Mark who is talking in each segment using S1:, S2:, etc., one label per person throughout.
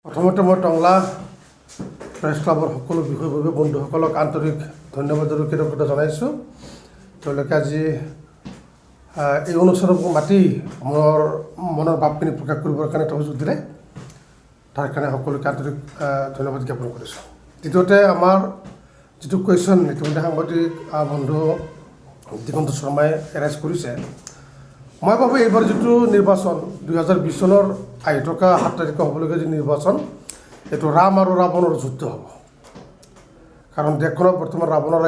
S1: প্ৰথমতে মই টংলা প্ৰেছ ক্লাবৰ সকলো বিষয়ববীয়া বন্ধুসকলক আন্তৰিক ধন্যবাদ আৰু কৃতজ্ঞতা জনাইছোঁ। তেওঁলোকে আজি এই অনুষ্ঠানক মাতি মনৰ ভাৱখিনি প্ৰকাশ কৰিবৰ কাৰণে এটা সুযোগ দিলে, তাৰ কাৰণে সকলোকে আন্তৰিক ধন্যবাদ জ্ঞাপন কৰিছোঁ। দ্বিতীয়তে আমাৰ যিটো কুৱেশ্যন ইতিমধ্যে সাংবাদিক বন্ধু দিগন্ত শৰ্মাই এৰেঞ্জ কৰিছে, মই ভাবোঁ এইবাৰ যিটো নিৰ্বাচন 2020 চনৰ আহি থকা 7 তাৰিখে হ'বলগীয়া যি নিৰ্বাচন, এইটো ৰাম আৰু ৰাৱণৰ যুদ্ধ হ'ব। কাৰণ দেশখনত বৰ্তমান ৰাৱণৰ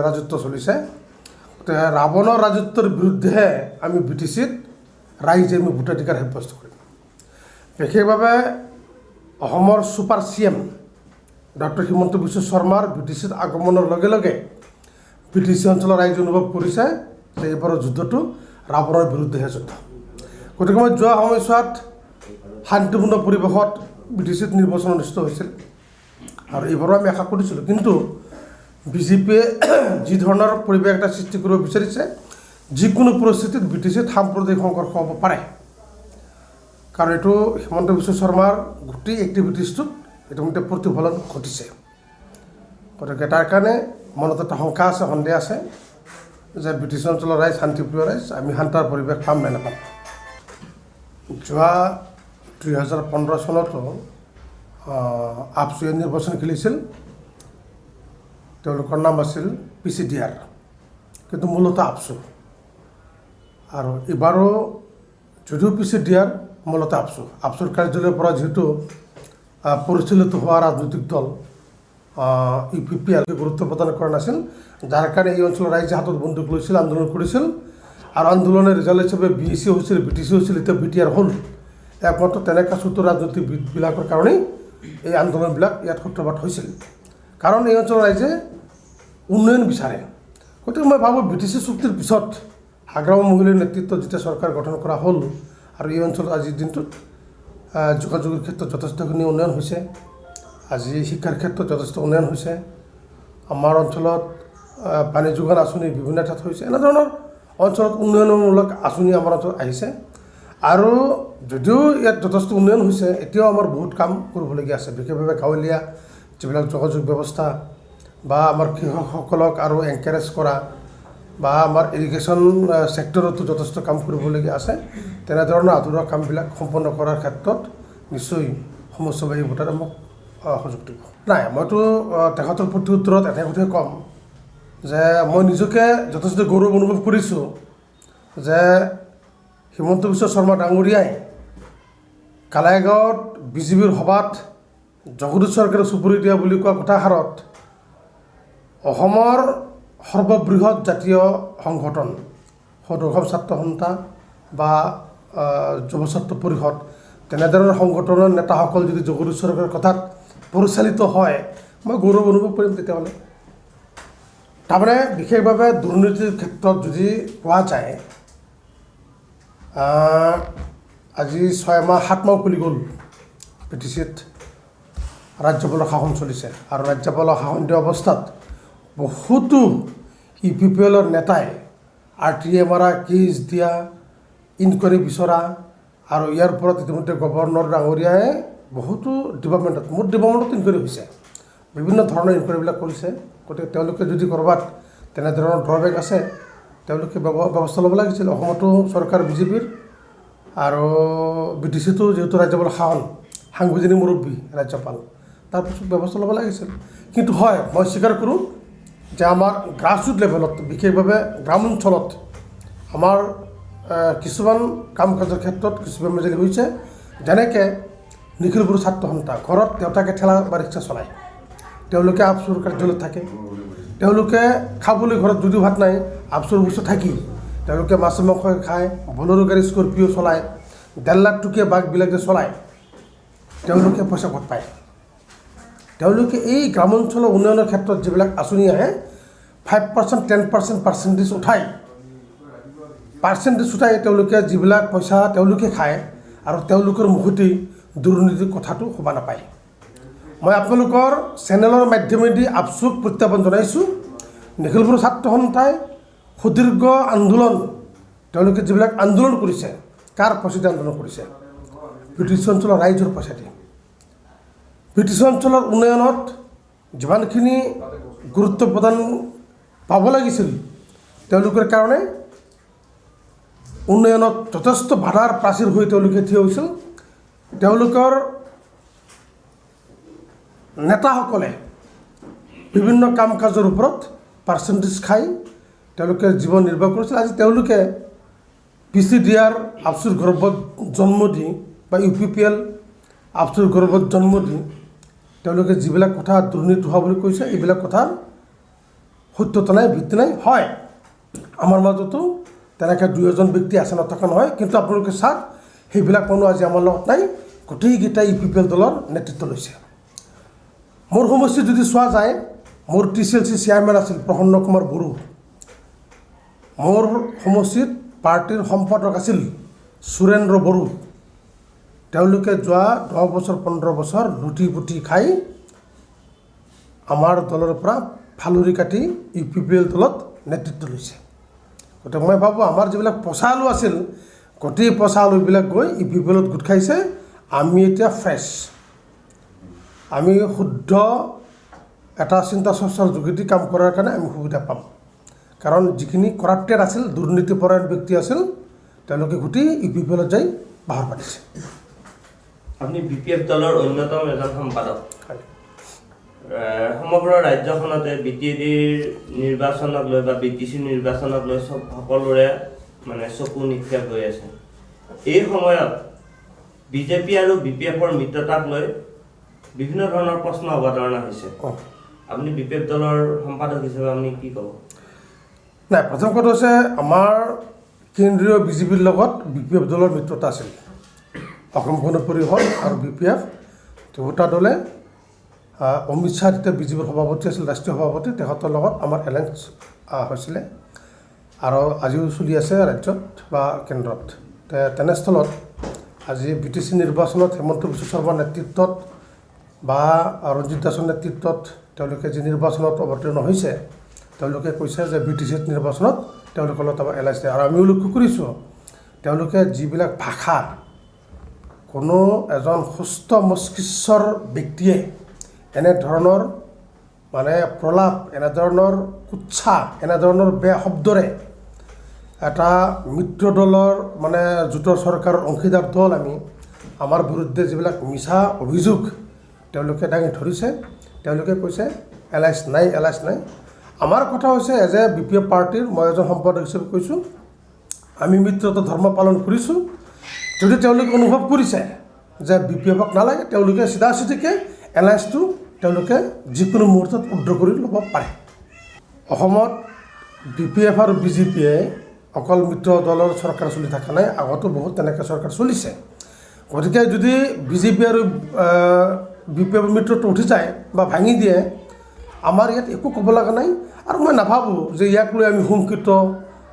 S1: ৰাজত্ব চলিছে। গতিকে ৰাৱণৰ ৰাজত্বৰ বিৰুদ্ধেহে আমি BTCত ৰাইজে আমি ভোটাধিকাৰ সাব্যস্ত কৰিম। বিশেষভাৱে অসমৰ super CM doctor Himanta Biswa শৰ্মাৰ BTCত আগমনৰ লগে লগে BTC অঞ্চলৰ ৰাইজে অনুভৱ কৰিছে যে এইবাৰৰ যুদ্ধটো ৰাৱণৰ বিৰুদ্ধেহে যুদ্ধ। গতিকে মই যোৱা সময়ছোৱাত শান্তিপূৰ্ণ পৰিৱেশত BTCত নিৰ্বাচন অনুষ্ঠিত হৈছিল আৰু এইবাৰো আমি আশা কৰিছিলোঁ, কিন্তু বিজেপিয়ে যি ধৰণৰ পৰিৱেশ এটা সৃষ্টি কৰিব বিচাৰিছে, যিকোনো পৰিস্থিতিত BTCত সাম্প্ৰদায়িক সংঘৰ্ষ হ'ব পাৰে। কাৰণ এইটো হিমন্ত বিশ্ব শৰ্মাৰ গোটেই এক্টিভিটিছটোত ইতিমধ্যে প্ৰতিফলন ঘটিছে। গতিকে তাৰ কাৰণে মনত এটা শংকা আছে, সন্দেহ আছে যে BTC অঞ্চলৰ ৰাইজ শান্তিপ্ৰিয় ৰাইজ, আমি শান্তিৰ পৰিৱেশ পাম নে নাপাম। যোৱা 2015 চনতো আপচুৱে নিৰ্বাচন খেলিছিল, তেওঁলোকৰ নাম আছিল PCDR, কিন্তু মূলতঃ আপচু। আৰু এইবাৰো যদিও PCDR মূলতঃ আপচুৰ কাৰ্যালয়ৰ পৰা যিহেতু পৰিচালিত হোৱা ৰাজনৈতিক দল UPPL গুৰুত্ব প্ৰদান কৰা নাছিল, যাৰ কাৰণে এই অঞ্চলৰ ৰাইজে হাতত বন্দুক লৈছিল, আন্দোলন কৰিছিল। আৰু আন্দোলনৰ ৰিজাল্ট হিচাপে BEC হৈছিল, BTC হৈছিল, এতিয়া BTR হ'ল। একমাত্ৰ তেনেকুৱা চতুৰ ৰাজনীতিবিদবিলাকৰ কাৰণেই এই আন্দোলনবিলাক ইয়াত সূত্ৰপাত হৈছিল। কাৰণ এই অঞ্চলৰ ৰাইজে উন্নয়ন বিচাৰে। গতিকে মই ভাবোঁ BTC চুক্তিৰ পিছত হাগ্ৰামা মহিলাৰ নেতৃত্বত যেতিয়া চৰকাৰ গঠন কৰা হ'ল আৰু এই অঞ্চলত আজিৰ দিনটোত যোগাযোগৰ ক্ষেত্ৰত যথেষ্টখিনি উন্নয়ন হৈছে, আজি শিক্ষাৰ ক্ষেত্ৰত যথেষ্ট উন্নয়ন হৈছে, আমাৰ অঞ্চলত পানী যোগান আঁচনি বিভিন্ন ঠাইত হৈছে, এনেধৰণৰ অঞ্চলত উন্নয়নমূলক আঁচনি আমাৰ অঞ্চলত আহিছে। আৰু যদিও ইয়াত যথেষ্ট উন্নয়ন হৈছে, এতিয়াও আমাৰ বহুত কাম কৰিবলগীয়া আছে। বিশেষভাৱে গাঁৱলীয়া যিবিলাক যোগাযোগ ব্যৱস্থা বা আমাৰ কৃষকসকলক আৰু এনকাৰেজ কৰা বা আমাৰ ইৰিগেশ্যন ছেক্টৰতো যথেষ্ট কাম কৰিবলগীয়া আছে। তেনেধৰণৰ আধৰুৱা কামবিলাক সম্পন্ন কৰাৰ ক্ষেত্ৰত নিশ্চয় সমস্যাবাহী ভোটাৰে মোক সুযোগ দিব। নাই, মইতো তেখেতৰ প্ৰতি উত্তৰত এটাই কথাই ক'ম যে মই নিজকে যথেষ্ট গৌৰৱ অনুভৱ কৰিছোঁ যে হিমন্ত বিশ্ব শৰ্মা ডাঙৰীয়াই কালাইগাঁৱত বিজেপিৰ সভাত জগদীশ চৰকাৰে চুপুৰি দিয়া বুলি কোৱা কথাষাৰত অসমৰ সৰ্ববৃহৎ জাতীয় সংগঠন অসম ছাত্ৰ সন্থা বা যুৱ ছাত্ৰ পৰিষদ, তেনেধৰণৰ সংগঠনৰ নেতাসকল যদি জগদীশ চৰকাৰৰ কথাত পৰিচালিত হয়, মই গৌৰৱ অনুভৱ কৰিম। তেতিয়াহ'লে তাৰমানে বিশেষভাৱে দুৰ্নীতিৰ ক্ষেত্ৰত যদি পোৱা যায়, আজি 6 মাহ 7 মাহ খুলি গ'ল BTCত ৰাজ্যপালৰ শাসন চলিছে। আৰু ৰাজ্যপালৰ শাসন দিয়া অৱস্থাত বহুতো UPPLৰ নেতাই RTA মাৰা, কেছ দিয়া, ইনকুৱাৰী বিচৰা, আৰু ইয়াৰ ওপৰত ইতিমধ্যে গভৰ্ণৰ ডাঙৰীয়াই বহুতো ডিপাৰ্টমেণ্টত, মোৰ ডিপাৰ্টমেণ্টত ইনকুৱাৰী হৈছে, বিভিন্ন ধৰণৰ ইনকুৱাৰীবিলাক কৰিছে। গতিকে তেওঁলোকে যদি ক'ৰবাত তেনেধৰণৰ ড্ৰবেক আছে, তেওঁলোকে ব্যৱস্থা ল'ব লাগিছিল। অসমতো চৰকাৰ বিজেপিৰ আৰু BTCতো যিহেতু ৰাজ্যপাল সাংবিধানিক মুৰব্বী ৰাজ্যপাল, তাৰপিছত ব্যৱস্থা ল'ব লাগিছিল। কিন্তু হয়, মই স্বীকাৰ কৰোঁ যে আমাৰ গ্ৰাছৰুট লেভেলত, বিশেষভাৱে গ্ৰাম অঞ্চলত আমাৰ কিছুমান কাম কাজৰ ক্ষেত্ৰত কিছু বেমেজালি হৈছে। যেনেকৈ নিখিলপুৰ ছাত্ৰ সন্থা, ঘৰত দেউতাকে ঠেলা বা ৰিক্সা চলায়, তেওঁলোকে আপচুৰ কাৰ্যালয়ত থাকে, তেওঁলোকে খাবলৈ ঘৰত যদিও ভাত নাই, আপচুৰ বস্তু থাকি তেওঁলোকে মাছ মাংস খায়, বলেৰো গাড়ী, স্কৰপিঅ' চলায়, 1.5 লাখ টকীয়া বাঘবিলাক যে চলায়, তেওঁলোকে পইচা ক'ত পায়। তেওঁলোকে এই গ্ৰামাঞ্চলৰ উন্নয়নৰ ক্ষেত্ৰত যিবিলাক আঁচনি আহে, 5%, 10% পাৰ্চেণ্টেজ উঠাই তেওঁলোকে যিবিলাক পইচা তেওঁলোকে খায়, আৰু তেওঁলোকৰ মুখতেই দুৰ্নীতিৰ কথাটো শুবা নাপায়। মই আপোনালোকৰ চেনেলৰ মাধ্যমেদি আপচুক প্ৰত্যাহ্বান জনাইছোঁ। নিখিলপুৰ ছাত্ৰ সন্থাই সুদীৰ্ঘ আন্দোলন, তেওঁলোকে যিবিলাক আন্দোলন কৰিছে, কাৰ পইচাতে আন্দোলন কৰিছে? BTC অঞ্চলৰ ৰাইজৰ পইচা দি। বিটিচি অঞ্চলৰ উন্নয়নত যিমানখিনি গুৰুত্ব প্ৰদান পাব লাগিছিল তেওঁলোকৰ কাৰণে উন্নয়নত যথেষ্ট বাধাৰ প্ৰাচীৰ হৈ তেওঁলোকে থিয় হৈছিল। তেওঁলোকৰ নেতাসকলে বিভিন্ন কাম কাজৰ ওপৰত পাৰ্চেণ্টেজ খাই তেওঁলোকে জীৱন নিৰ্বাহ কৰিছিল। আজি তেওঁলোকে PCDR আফচুৰ গৰ্ভত জন্ম দি বা UPPL আফচুৰ গৰ্ভত জন্ম দি তেওঁলোকে যিবিলাক কথা দুৰ্নীতি হোৱা বুলি কৈছে এইবিলাক কথাৰ সত্যতা নাই, ভিত্তি নাই। হয়, আমাৰ মাজতো তেনেকৈ 2-এজন ব্যক্তি আছে, নথকা নহয়, কিন্তু আপোনালোকে চাওক সেইবিলাক মানুহ আজি আমাৰ লগত নাই, গোটেইকেইটা UPPL দলৰ নেতৃত্ব লৈছে। মোৰ সমষ্টিত যদি চোৱা যায়, মোৰ TCLC চেয়াৰমেন আছিল প্ৰসন্ন কুমাৰ বড়ো, মোৰ সমষ্টিত পাৰ্টিৰ সম্পাদক আছিল সুৰেন্দ্ৰ বড়ো। তেওঁলোকে যোৱা 10 বছৰ 15 বছৰ লুটি পুটি খাই আমাৰ দলৰ পৰা ফালুৰি কাটি UPPL দলত নেতৃত্ব লৈছে। গতিকে মই ভাবোঁ আমাৰ যিবিলাক পচা আলু আছিল গোটেই পচা আলুবিলাক গৈ UPPLত গোট খাইছে। আমি এতিয়া ফ্ৰেছ, আমি শুদ্ধ এটা চিন্তা চৰ্চাৰ যোগেদি কাম কৰাৰ কাৰণে আমি সুবিধা পাম। কাৰণ যিখিনি কৰাপ্টেড আছিল, দুৰ্নীতিপৰায়ণ ব্যক্তি আছিল, তেওঁলোকে গোটেই UPPLত যাই বাহাৰ পাতিছে।
S2: আপুনি BPF দলৰ অন্যতম এজন সম্পাদক। সমগ্ৰ ৰাজ্যখনতে BTADৰ নিৰ্বাচনক লৈ বা BTC নিৰ্বাচনক লৈ সকলোৰে মানে চকু নিক্ষেপ হৈ আছে। এই সময়ত বিজেপি আৰু BPFৰ মিত্ৰতাক লৈ বিভিন্ন ধৰণৰ প্ৰশ্ন অৱতাৰণা হৈছে। আপুনি BPF দলৰ সম্পাদক হিচাপে আপুনি কি ক'ব? নাই,
S1: প্ৰথম কথা হৈছে আমাৰ কেন্দ্ৰীয় বিজেপিৰ লগত BPF দলৰ মিত্ৰতা আছিল। অসম গণ পৰিষদ আৰু BPF দুয়োটা দলে অমিত শ্বাহ তেতিয়া বিজেপিৰ সভাপতি আছিল, ৰাষ্ট্ৰীয় সভাপতি, তেখেতৰ লগত আমাৰ এলায়েন্স হৈছিলে আৰু আজিও চলি আছে ৰাজ্যত বা কেন্দ্ৰত। তেনেস্থলত আজি BTC নিৰ্বাচনত হিমন্ত বিশ্ব শৰ্মাৰ নেতৃত্বত বা ৰঞ্জিত দাসৰ নেতৃত্বত তেওঁলোকে যি নিৰ্বাচনত অৱতীৰ্ণ হৈছে, তেওঁলোকে কৈছে যে BTC নিৰ্বাচনত তেওঁলোকৰ লগত আমাৰ এলায়েন্স আৰু আমিও লক্ষ্য কৰিছোঁ তেওঁলোকে যিবিলাক ভাষা কোনো এজন সুস্থ মস্তিষ্কৰ ব্যক্তিয়ে এনেধৰণৰ মানে প্ৰলাপ, এনেধৰণৰ কুৎসা, এনেধৰণৰ বেয়া শব্দৰে এটা মিত্ৰ দলৰ মানে জোঁটৰ চৰকাৰৰ অংশীদাৰ দল আমি আমাৰ বিৰুদ্ধে যিবিলাক মিছা অভিযোগ তেওঁলোকে দাঙি ধৰিছে, তেওঁলোকে কৈছে এলায়েন্স নাই, এলায়েন্স নাই। আমাৰ কথা হৈছে এজ এ BPF পাৰ্টিৰ মই এজন সম্পাদক হিচাপে কৈছোঁ আমি মিত্ৰতা ধৰ্ম পালন কৰিছোঁ। যদি তেওঁলোকে অনুভৱ কৰিছে যে BPFক নালাগে, তেওঁলোকে চিধাচিধিকৈ এলায়েন্সটো তেওঁলোকে যিকোনো মুহূৰ্তত উদ্ৰ কৰি ল'ব পাৰে। অসমত BPF আৰু BJPয়ে অকল মিত্ৰ দলৰ চৰকাৰ চলি থকা নাই, আগতো বহুত তেনেকৈ চৰকাৰ চলিছে। গতিকে যদি BJP আৰু BPF মিত্ৰটো উঠি যায় বা ভাঙি দিয়ে, আমাৰ ইয়াত একো ক'ব লগা নাই। আৰু মই নাভাবোঁ যে ইয়াক লৈ আমি শংকিত,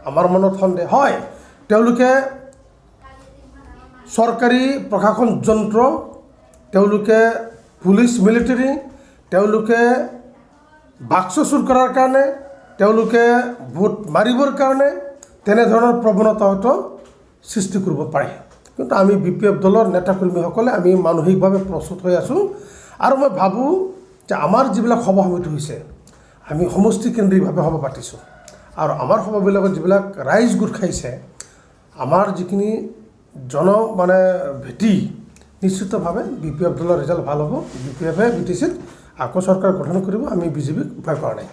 S1: আমাৰ মনত সন্দেহ হয়। তেওঁলোকে চৰকাৰী প্ৰশাসন যন্ত্ৰ, তেওঁলোকে পুলিচ মিলিটাৰী, তেওঁলোকে বাক্স চুৰ কৰাৰ কাৰণে, তেওঁলোকে ভোট মাৰিবৰ কাৰণে তেনেধৰণৰ প্ৰৱণতা হয়তো সৃষ্টি কৰিব পাৰে। কিন্তু আমি BPF দলৰ নেতাকৰ্মীসকলে আমি মানসিকভাৱে প্ৰস্তুত হৈ আছোঁ। আৰু মই ভাবোঁ যে আমাৰ যিবিলাক সভা সমিতি হৈছে আমি সমষ্টিকেন্দ্ৰিকভাৱে সভা পাতিছোঁ আৰু আমাৰ সভাবিলাকত যিবিলাক ৰাইজ গোট খাইছে, আমাৰ যিখিনি মানে ভেটি, নিশ্চিতভাৱে BPF দলৰ ৰিজাল্ট ভাল হ'ব। BPFে BTCত আকৌ চৰকাৰ গঠন কৰিব, আমি BJPক ভয় কৰা নাই।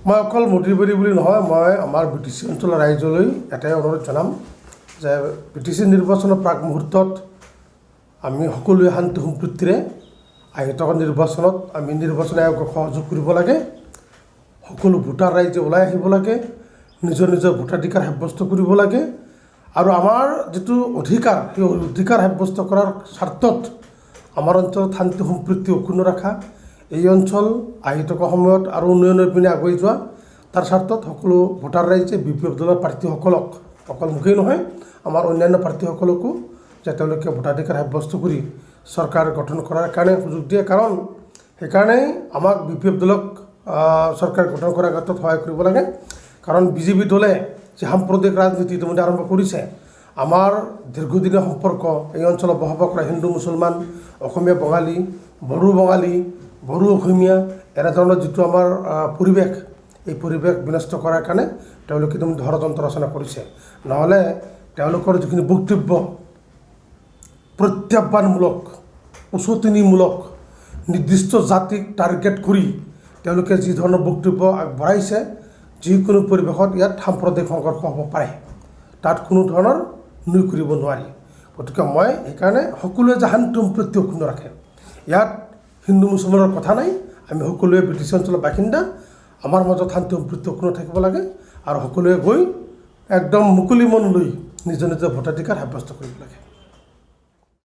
S1: মই অকল মন্ত্ৰীবাৰী বুলি নহয়, মই আমাৰ BTC অঞ্চলৰ ৰাইজলৈ এটাই অনুৰোধ জনাম যে BTC নিৰ্বাচনৰ প্ৰাক মুহূৰ্তত আমি সকলোৱে শান্তি সম্প্ৰীতিৰে আহিথকা নিৰ্বাচনত আমি নিৰ্বাচন আয়োগক সহযোগ কৰিব লাগে। সকলো ভোটাৰ ৰাইজে ওলাই আহিব লাগে, নিজৰ নিজৰ ভোটাধিকাৰ সাব্যস্ত কৰিব লাগে আৰু আমাৰ যিটো অধিকাৰ, সেই অধিকাৰ সাব্যস্ত কৰাৰ স্বাৰ্থত আমাৰ অঞ্চলত শান্তি সম্প্ৰীতি অক্ষুণ্ণ ৰখা, এই অঞ্চল আহি থকা সময়ত আৰু উন্নয়নৰ পিনে আগুৱাই যোৱা, তাৰ স্বাৰ্থত সকলো ভোটাৰ ৰাইজে BPF দলৰ প্ৰাৰ্থীসকলক, অকল মোকেই নহয় আমাৰ অন্যান্য প্ৰাৰ্থীসকলকো যে তেওঁলোকে ভোটাধিকাৰ সাব্যস্ত কৰি চৰকাৰ গঠন কৰাৰ কাৰণে সুযোগ দিয়ে। কাৰণ সেইকাৰণেই আমাক BPF দলক চৰকাৰ গঠন কৰাৰ ক্ষেত্ৰত সহায় কৰিব লাগে। কাৰণ BJP দলে যে সাম্প্ৰদায়িক ৰাজনীতি ইতিমধ্যে আৰম্ভ কৰিছে, আমাৰ দীৰ্ঘদিনীয়া সম্পৰ্ক এই অঞ্চলত বসবাস কৰা হিন্দু মুছলমান, অসমীয়া বঙালী, বড়ো বঙালী, বড়ো অসমীয়া এনেধৰণৰ যিটো আমাৰ পৰিৱেশ, এই পৰিৱেশ বিনষ্ট কৰাৰ কাৰণে তেওঁলোকে একদম ষড়যন্ত্ৰ ৰচনা কৰিছে। নহ'লে তেওঁলোকৰ যিখিনি বক্তব্য প্ৰত্যাহ্বানমূলক, উচতনিমূলক, নিৰ্দিষ্ট জাতিক টাৰ্গেট কৰি তেওঁলোকে যি ধৰণৰ বক্তব্য আগবঢ়াইছে, যিকোনো পৰিৱেশত ইয়াত সাম্প্ৰদায়িক সংঘৰ্ষ হ'ব পাৰে, তাত কোনো ধৰণৰ নুই কৰিব নোৱাৰি। গতিকে মই সেইকাৰণে সকলোৱে যে শান্তি সম্প্ৰীতি অক্ষুণ্ণ ৰাখে, ইয়াত হিন্দু মুছলমানৰ কথা নাই। আমি সকলোৱে ব্ৰিটিছ অঞ্চলৰ বাসিন্দা, আমাৰ মাজত শান্তি সম্প্ৰীতি অক্ষুণ্ণ থাকিব লাগে আৰু সকলোৱে গৈ একদম মুকলি মন লৈ নিজৰ নিজৰ ভোটাধিকাৰ সাব্যস্ত কৰিব লাগে।